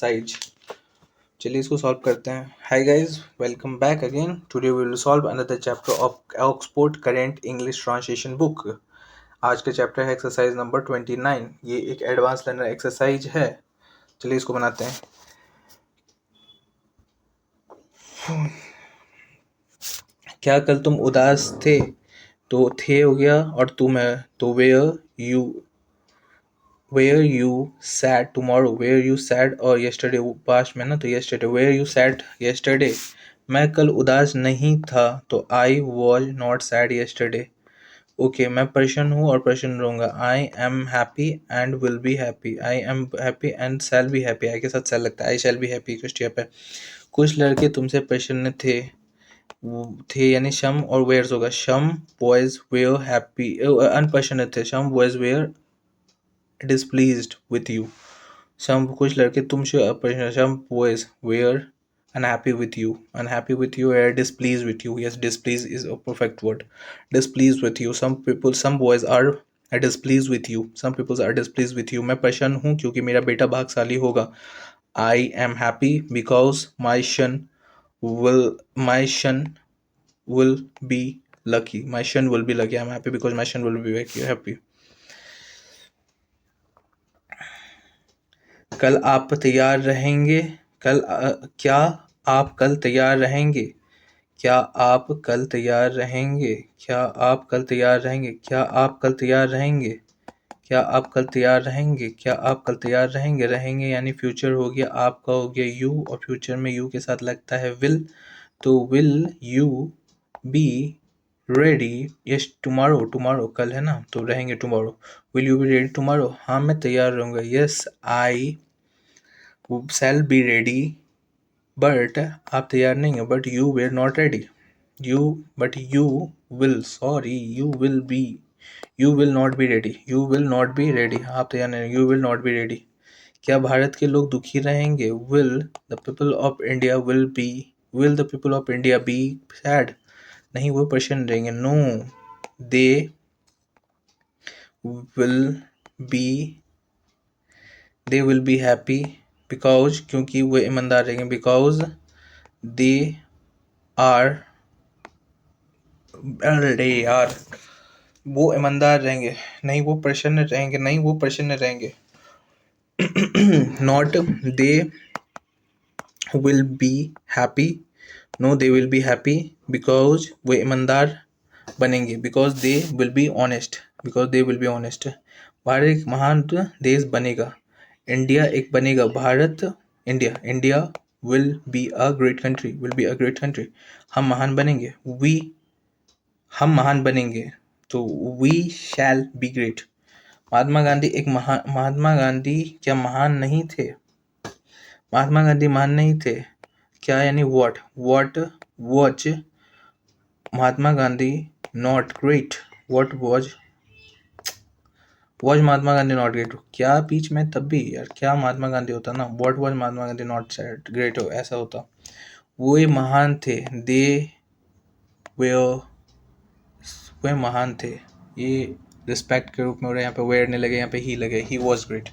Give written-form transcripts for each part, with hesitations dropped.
Exercise. चलिए इसको solve करते हैं। Hi guys, welcome back again. Today we will solve another chapter of Oxford current English translation book. आज का chapter है एक्सरसाइज नंबर 29। ये एक एडवांस लर्नर एक्सरसाइज है। चलिए इसको बनाते हैं। क्या कल तुम उदास थे? तो थे हो गया और तुम है तो were you sad tomorrow, were you sad, और yesterday पास्ट में ना, तो yesterday were you sad yesterday। मैं कल उदास नहीं था तो I was not sad yesterday। Okay, मैं प्रसन्न हूँ और प्रसन्न रहूँगा। I am happy and will be happy, I am happy and shall be happy. I के साथ शैल लगता है, I shall be happy question पे। कुछ लड़के तुमसे प्रसन्न थे यानी शम और वेयर्स होगा। शम बॉयज वेयर हैप्पी अनप्रसन्न थे, some boys were displeased with you। some कुछ लड़के तुमसे some boys were unhappy with you, or displeased with you। yes, displeased is a perfect word, displeased with you। some boys are displeased with you, some people are displeased with you। मैं प्रसन्न हूँ क्योंकि मेरा बेटा भाग्यशाली होगा। I am happy because my son will be lucky, my son will be lucky। I'm happy because my son will be happy। कल आप तैयार रहेंगे? क्या आप कल तैयार रहेंगे? क्या आप कल तैयार रहेंगे? क्या आप कल तैयार रहेंगे? क्या आप कल तैयार रहेंगे? क्या आप कल तैयार रहेंगे? क्या आप कल तैयार रहेंगे? रहेंगे यानी फ्यूचर हो गया, आपका हो गया यू, और फ्यूचर में यू के साथ लगता है विल। तो will you be ready? Yes, tomorrow कल है ना, तो रहेंगे tomorrow. Will you be ready tomorrow? हाँ, मैं तैयार रहूँगा। Yes, I shall be ready, but आप तैयार नहीं हो, but you were not ready। but you will not be ready, आप तैयार नहीं, you will not be ready। क्या भारत के लोग दुखी रहेंगे? will the people of India be sad? नहीं, वो प्रसन्न रहेंगे। no, they will be happy because, क्योंकि वो ईमानदार रहेंगे। because they are वो ईमानदार रहेंगे। नहीं, वो प्रसन्न रहेंगे। not they will be happy, no they will be happy because वो ईमानदार बनेंगे। because they will be honest। Bharat एक महान देश बनेगा। इंडिया एक बनेगा Bharat. India will be a great country। हम महान बनेंगे। हम महान बनेंगे, तो we shall be great। Mahatma Gandhi क्या महान नहीं थे? महात्मा गांधी महान नहीं थे। क्या यानी what was Mahatma Gandhi not great? what was Mahatma Gandhi not great? क्या बीच में तब भी यार, क्या महात्मा गांधी होता ना, what was Mahatma Gandhi not great हो, ऐसा होता। वो महान थे, वे महान थे। ये रिस्पेक्ट के रूप में हो रहा है, यहाँ पे वेयर नहीं लगे, यहाँ पे ही लगे, ही वॉज ग्रेट।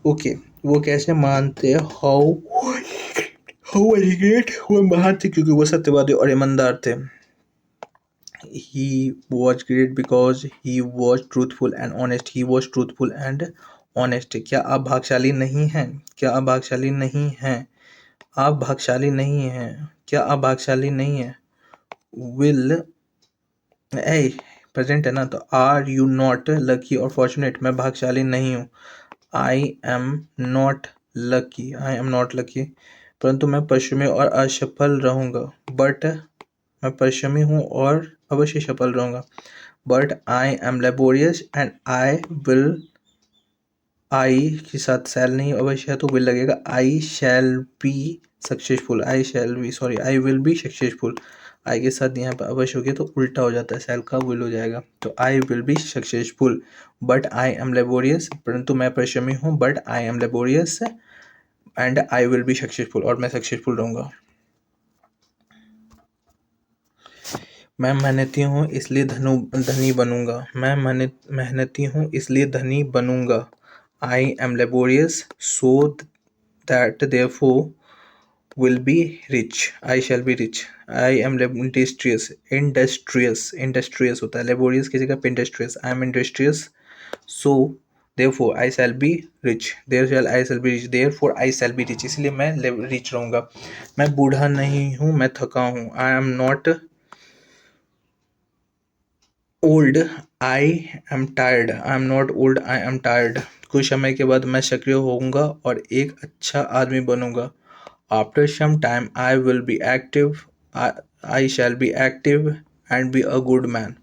ओके, वो कैसे महान थे? How was he great? वो महान थे क्योंकि वो सत्यवादी और ईमानदार थे। He was great because he was truthful and honest। क्या आप भाग्यशाली नहीं हैं? क्या आप भाग्यशाली नहीं हैं? क्या आप भाग्यशाली नहीं हैं? will प्रेजेंट है ना, तो आर यू नॉट लकी और फॉर्चुनेट? मैं भाग्यशाली नहीं हूँ। आई एम नॉट लकी, परंतु मैं पश्चिमी और असफल रहूँगा। बट मैं पश्चिमी हूँ और अवश्य सफल रहूँगा। But I am laborious and I के साथ शैल नहीं, अवश्य है तो विल लगेगा। I will be successful. I के साथ यहाँ पर अवश्य हो गया तो उल्टा हो जाता है, शैल का विल हो जाएगा। तो आई will be successful, but I am laborious, परंतु मैं परिश्रमी हूँ। But I am laborious and I will be successful, और मैं सक्सेसफुल रहूँगा। मैं मेहनती हूँ इसलिए धनी बनूंगा। मैं मेहनती हूँ इसलिए धनी बनूंगा। आई am laborious so that therefore will be rich. I shall be rich. I am industrious. Industrious होता है. Laborious की जगह पे industrious. I am industrious. So therefore I shall be rich. I shall be rich. Therefore I shall be rich. इसलिए मैं rich रहूँगा. मैं बूढ़ा नहीं हूँ, मैं थका हूँ. I am not old. I am tired. I am not old. I am tired. कुछ समय के बाद मैं सक्रिय होऊंगा और एक अच्छा आदमी बनूंगा. After some time I will be active. I shall be active and be a good man.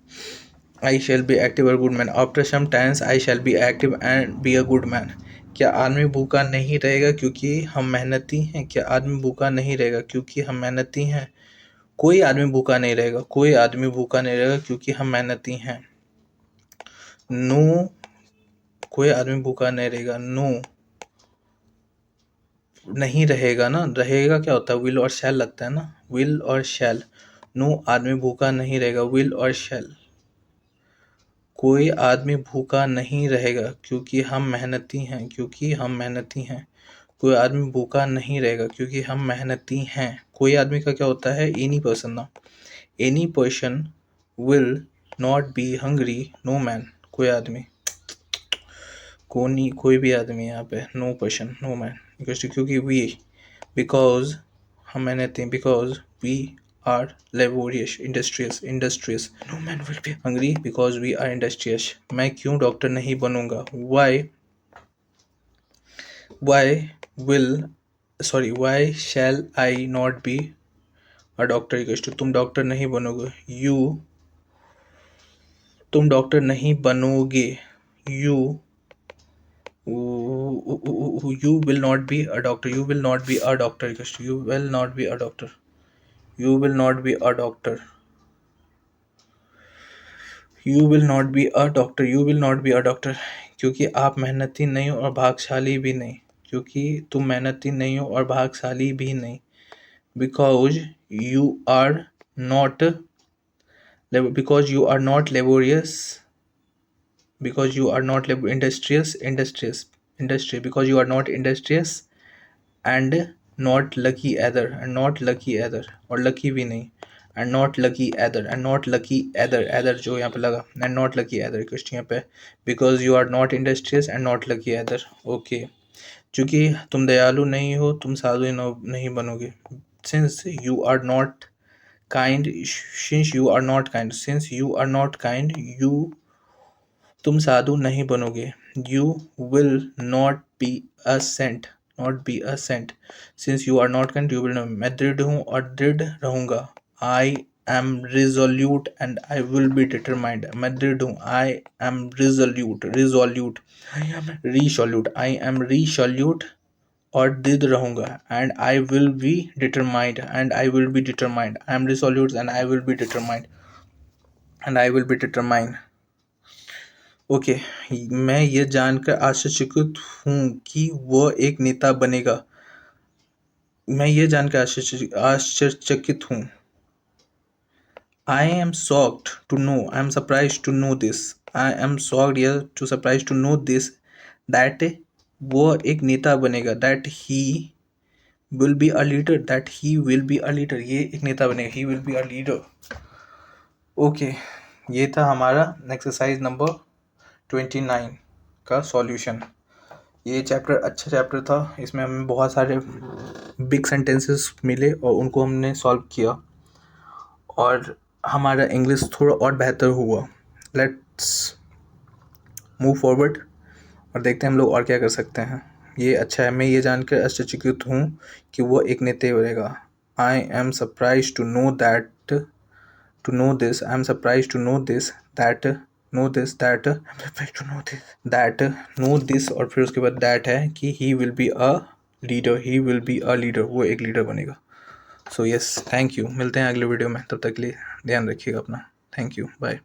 I shall be active or good man. After some times I shall be active and be a good man. क्या आदमी भूखा नहीं रहेगा क्योंकि हम मेहनती हैं? क्या आदमी भूखा नहीं रहेगा क्योंकि हम मेहनती हैं? कोई आदमी भूखा नहीं रहेगा. कोई आदमी भूखा नहीं रहेगा क्योंकि हम मेहनती हैं. नो. कोई आदमी भूखा नहीं रहेगा. नो नहीं रहेगा ना. रहेगा क्या होता है? विल और शैल लगता है ना. विल और शैल. नो आदमी भूखा नहीं रहेगा. विल और शैल. कोई आदमी भूखा नहीं रहेगा क्योंकि हम मेहनती हैं. क्योंकि हम मेहनती हैं. कोई आदमी भूखा नहीं रहेगा क्योंकि हम मेहनती हैं. कोई आदमी का क्या होता है? एनी पर्सन ना. Any person will not be hungry. No man. कोई आदमी. कोई भी आदमी यहाँ पे. No person. No man. क्योंकि वी. बिकॉज हम मेहनती. Because we are laborious. Industrious. No man will be hungry because we are industrious. मैं क्यों डॉक्टर नहीं बनूंगा? Why shall I not be a doctor? तुम डॉक्टर नहीं बनोगे. तुम डॉक्टर नहीं बनोगे. You will not be a doctor. You will not be a doctor. You will not be a doctor. You will not be a doctor. You will not be a doctor. You will not be a doctor. क्योंकि आप मेहनती नहीं हो और भाग्यशाली भी नहीं. क्योंकि तुम मेहनती नहीं हो और भाग्यशाली भी नहीं. Because you are not. Because you are not laborious. Because you are not industrious. Because you are not industrious and not lucky either. And not lucky either. और lucky भी नहीं. And not lucky either. And not lucky either. Either जो यहाँ पे लगा. And not lucky either. Question यहाँ पे. Because you are not industrious and not lucky either. Okay. क्योंकि तुम दयालु नहीं हो, तुम साधु नहीं बनोगे. Since you are not kind. Since you are not kind. Since you are not kind. तुम साधु नहीं बनोगे. You will not be a saint. Not be a saint. Since you are not kind, you will not. मैं दृढ़ हूँ और दृढ़ रहूँगा. I am resolute and I will be determined. मैं दृढ़ हूँ. I am resolute. I am resolute और दृढ़ रहूँगा. And I will be determined. I am resolute and I will be determined. Okay. मैं ये जानकर आश्चर्यचकित हूँ कि वह एक नेता बनेगा. मैं ये जानकर आश्चर्यचकित हूँ. I am surprised to know this. I am shocked to surprised to know this that वह एक नेता बनेगा. That he will be a leader. ये एक नेता बनेगा. He will be a leader. Okay. ये था हमारा एक्सरसाइज नंबर 29 का सॉल्यूशन. ये चैप्टर अच्छा चैप्टर था. इसमें हमें बहुत सारे बिग सेंटेंसेस मिले और उनको हमने सॉल्व किया और हमारा इंग्लिश थोड़ा और बेहतर हुआ. लेट्स मूव फॉरवर्ड और देखते हैं हम लोग और क्या कर सकते हैं. ये अच्छा है. मैं ये जानकर आश्चर्यचकित हूँ कि वो एक नेता बनेगा. I am surprised to know this और फिर उसके बाद that है कि he will be a leader. वो एक लीडर बनेगा. So yes, thank you. मिलते हैं अगले वीडियो में. तब तक के लिए ध्यान रखिएगा अपना. Thank you. बाय.